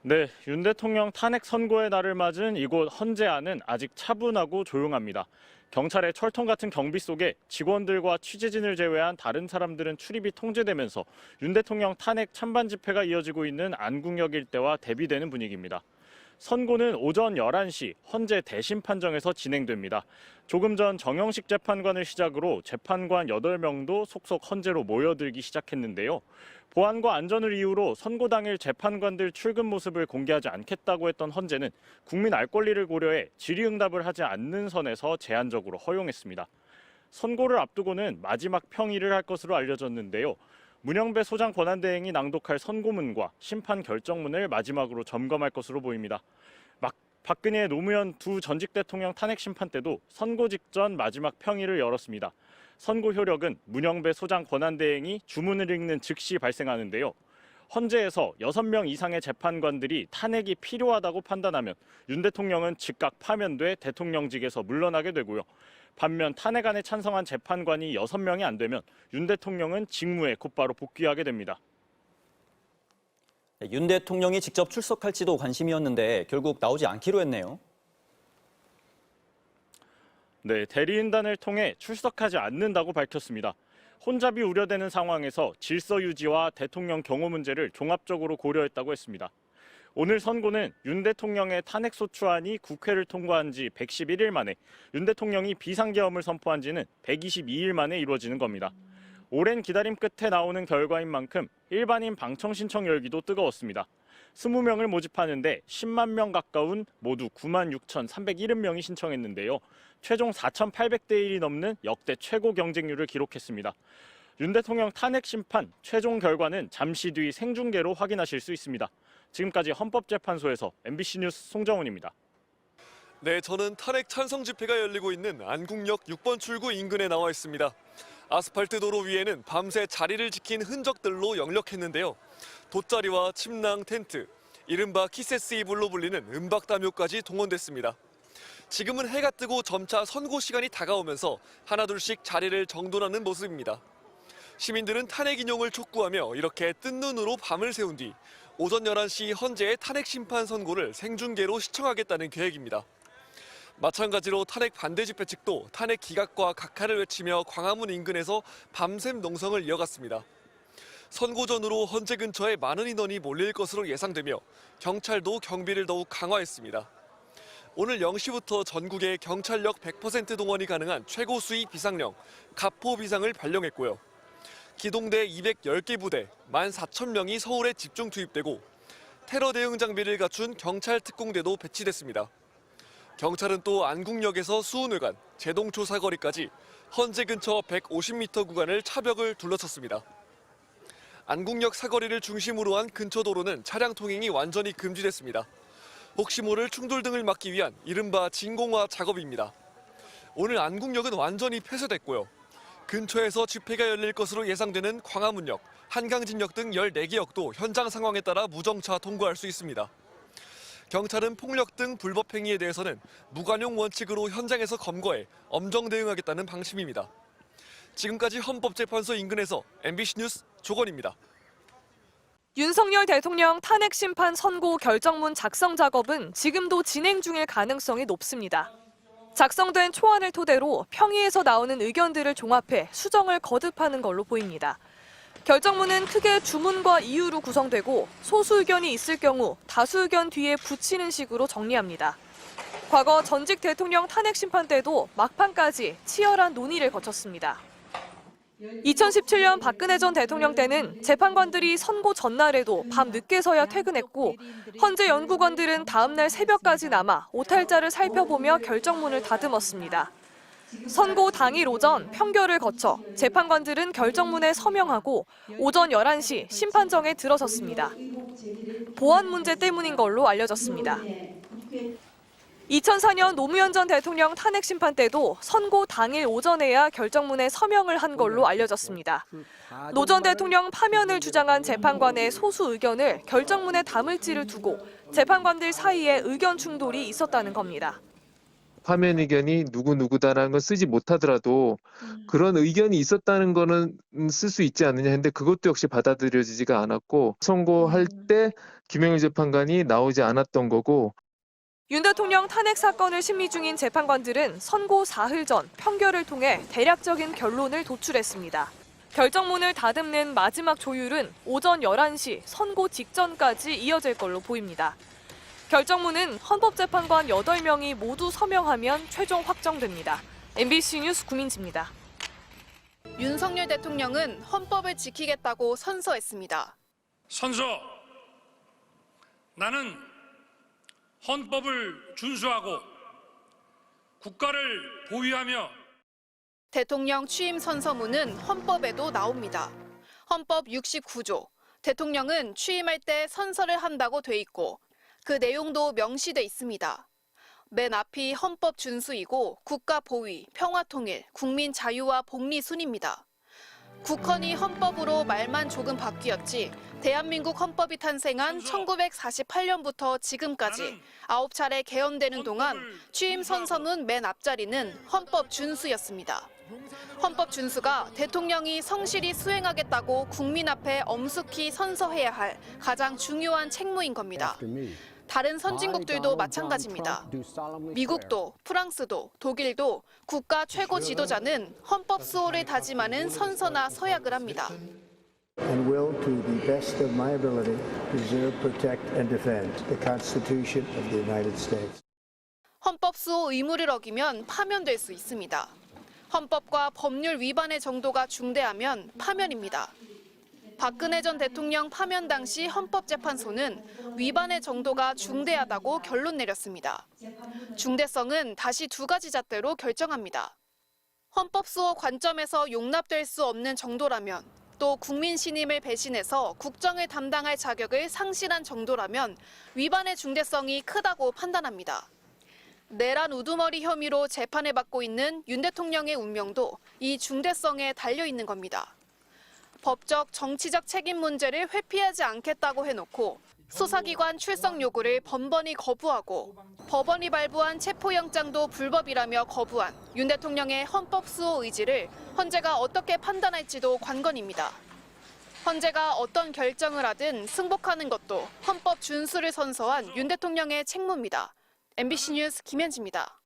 네, 윤 대통령 탄핵 선고의 날을 맞은 이곳 헌재안은 아직 차분하고 조용합니다. 경찰의 철통 같은 경비 속에 직원들과 취재진을 제외한 다른 사람들은 출입이 통제되면서 윤 대통령 탄핵 찬반 집회가 이어지고 있는 안국역 일대와 대비되는 분위기입니다. 선고는 오전 11시 헌재 대심판정에서 진행됩니다. 조금 전 정영식 재판관을 시작으로 재판관 8명도 속속 헌재로 모여들기 시작했는데요. 보안과 안전을 이유로 선고 당일 재판관들 출근 모습을 공개하지 않겠다고 했던 헌재는 국민 알 권리를 고려해 질의응답을 하지 않는 선에서 제한적으로 허용했습니다. 선고를 앞두고는 마지막 평의를 할 것으로 알려졌는데요. 문영배 소장 권한대행이 낭독할 선고문과 심판 결정문을 마지막으로 점검할 것으로 보입니다. 박근혜, 노무현 두 전직 대통령 탄핵 심판 때도 선고 직전 마지막 평의를 열었습니다. 선고 효력은 문영배 소장 권한대행이 주문을 읽는 즉시 발생하는데요. 헌재에서 6명 이상의 재판관들이 탄핵이 필요하다고 판단하면 윤 대통령은 즉각 파면돼 대통령직에서 물러나게 되고요. 반면 탄핵안에 찬성한 재판관이 6명이 안 되면 윤 대통령은 직무에 곧바로 복귀하게 됩니다. 윤 대통령이 직접 출석할지도 관심이었는데 결국 나오지 않기로 했네요. 네, 대리인단을 통해 출석하지 않는다고 밝혔습니다. 혼잡이 우려되는 상황에서 질서 유지와 대통령 경호 문제를 종합적으로 고려했다고 했습니다. 오늘 선고는 윤 대통령의 탄핵소추안이 국회를 통과한 지 111일 만에 윤 대통령이 비상계엄을 선포한 지는 122일 만에 이루어지는 겁니다. 오랜 기다림 끝에 나오는 결과인 만큼 일반인 방청 신청 열기도 뜨거웠습니다. 20명을 모집하는데 10만 명 가까운 모두 96,370명이 신청했는데요. 최종 4,800대 1이 넘는 역대 최고 경쟁률을 기록했습니다. 윤 대통령 탄핵 심판 최종 결과는 잠시 뒤 생중계로 확인하실 수 있습니다. 지금까지 헌법재판소에서 MBC 뉴스 송정훈입니다. 네, 저는 탄핵 찬성 집회가 열리고 있는 안국역 6번 출구 인근에 나와 있습니다. 아스팔트 도로 위에는 밤새 자리를 지킨 흔적들로 역력했는데요. 돗자리와 침낭, 텐트, 이른바 키세스 이불로 불리는 은박담요까지 동원됐습니다. 지금은 해가 뜨고 점차 선고 시간이 다가오면서 하나둘씩 자리를 정돈하는 모습입니다. 시민들은 탄핵 인용을 촉구하며 이렇게 뜬 눈으로 밤을 새운 뒤 오전 11시 헌재의 탄핵 심판 선고를 생중계로 시청하겠다는 계획입니다. 마찬가지로 탄핵 반대 집회 측도 탄핵 기각과 각하를 외치며 광화문 인근에서 밤샘 농성을 이어갔습니다. 선고 전후로 헌재 근처에 많은 인원이 몰릴 것으로 예상되며 경찰도 경비를 더욱 강화했습니다. 오늘 0시부터 전국에 경찰력 100% 동원이 가능한 최고 수위 비상령, 가포 비상을 발령했고요. 기동대 210개 부대, 14,000명이 서울에 집중 투입되고 테러 대응 장비를 갖춘 경찰 특공대도 배치됐습니다. 경찰은 또 안국역에서 수은회관, 제동초 사거리까지 헌재 근처 150m 구간을 차벽을 둘러쳤습니다. 안국역 사거리를 중심으로 한 근처 도로는 차량 통행이 완전히 금지됐습니다. 혹시 모를 충돌 등을 막기 위한 이른바 진공화 작업입니다. 오늘 안국역은 완전히 폐쇄됐고요. 근처에서 집회가 열릴 것으로 예상되는 광화문역, 한강진역 등 14개 역도 현장 상황에 따라 무정차 통과할 수 있습니다. 경찰은 폭력 등 불법 행위에 대해서는 무관용 원칙으로 현장에서 검거해 엄정 대응하겠다는 방침입니다. 지금까지 헌법재판소 인근에서 MBC 뉴스 조건입니다. 윤석열 대통령 탄핵 심판 선고 결정문 작성 작업은 지금도 진행 중일 가능성이 높습니다. 작성된 초안을 토대로 평의에서 나오는 의견들을 종합해 수정을 거듭하는 걸로 보입니다. 결정문은 크게 주문과 이유로 구성되고 소수 의견이 있을 경우 다수 의견 뒤에 붙이는 식으로 정리합니다. 과거 전직 대통령 탄핵 심판 때도 막판까지 치열한 논의를 거쳤습니다. 2017년 박근혜 전 대통령 때는 재판관들이 선고 전날에도 밤 늦게서야 퇴근했고 헌재 연구관들은 다음 날 새벽까지 남아 오탈자를 살펴보며 결정문을 다듬었습니다. 선고 당일 오전 평결을 거쳐 재판관들은 결정문에 서명하고 오전 11시 심판정에 들어섰습니다. 보안 문제 때문인 걸로 알려졌습니다. 2004년 노무현 전 대통령 탄핵 심판 때도 선고 당일 오전에야 결정문에 서명을 한 걸로 알려졌습니다. 노 전 대통령 파면을 주장한 재판관의 소수 의견을 결정문에 담을지를 두고 재판관들 사이에 의견 충돌이 있었다는 겁니다. 파면 의견이 누구누구다라는 걸 쓰지 못하더라도 그런 의견이 있었다는 거는 쓸 수 있지 않느냐 했는데 그것도 역시 받아들여지지가 않았고 선고할 때 김영일 재판관이 나오지 않았던 거고 윤 대통령 탄핵 사건을 심리 중인 재판관들은 선고 사흘 전 평결을 통해 대략적인 결론을 도출했습니다. 결정문을 다듬는 마지막 조율은 오전 11시 선고 직전까지 이어질 걸로 보입니다. 결정문은 헌법재판관 8명이 모두 서명하면 최종 확정됩니다. MBC 뉴스 구민지입니다. 윤석열 대통령은 헌법을 지키겠다고 선서했습니다. 선서, 나는 헌법을 준수하고 국가를 보위하며 대통령 취임 선서문은 헌법에도 나옵니다. 헌법 69조, 대통령은 취임할 때 선서를 한다고 돼 있고 그 내용도 명시돼 있습니다. 맨 앞이 헌법 준수이고 국가 보위, 평화 통일, 국민 자유와 복리 순입니다. 국헌이 헌법으로 말만 조금 바뀌었지 대한민국 헌법이 탄생한 1948년부터 지금까지 9차례 개헌되는 동안 취임 선서문 맨 앞자리는 헌법 준수였습니다. 헌법 준수가 대통령이 성실히 수행하겠다고 국민 앞에 엄숙히 선서해야 할 가장 중요한 책무인 겁니다. 다른 선진국들도 마찬가지입니다. 미국도, 프랑스도, 독일도 국가 최고 지도자는 헌법 수호를 다짐하는 선서나 서약을 합니다. And will, to the best of my ability, preserve, protect, and defend the Constitution of the United States. 헌법 수호 의무를 어기면 파면될 수 있습니다. 헌법과 법률 위반의 정도가 중대하면 파면입니다. 박근혜 전 대통령 파면 당시 헌법재판소는 위반의 정도가 중대하다고 결론 내렸습니다. 중대성은 다시 2가지 잣대로 결정합니다. 헌법 수호 관점에서 용납될 수 없는 정도라면 또 국민 신임을 배신해서 국정을 담당할 자격을 상실한 정도라면 위반의 중대성이 크다고 판단합니다. 내란 우두머리 혐의로 재판을 받고 있는 윤 대통령의 운명도 이 중대성에 달려 있는 겁니다. 법적, 정치적 책임 문제를 회피하지 않겠다고 해놓고 수사기관 출석 요구를 번번이 거부하고 법원이 발부한 체포영장도 불법이라며 거부한 윤 대통령의 헌법 수호 의지를 헌재가 어떻게 판단할지도 관건입니다. 헌재가 어떤 결정을 하든 승복하는 것도 헌법 준수를 선서한 윤 대통령의 책무입니다. MBC 뉴스 김현지입니다.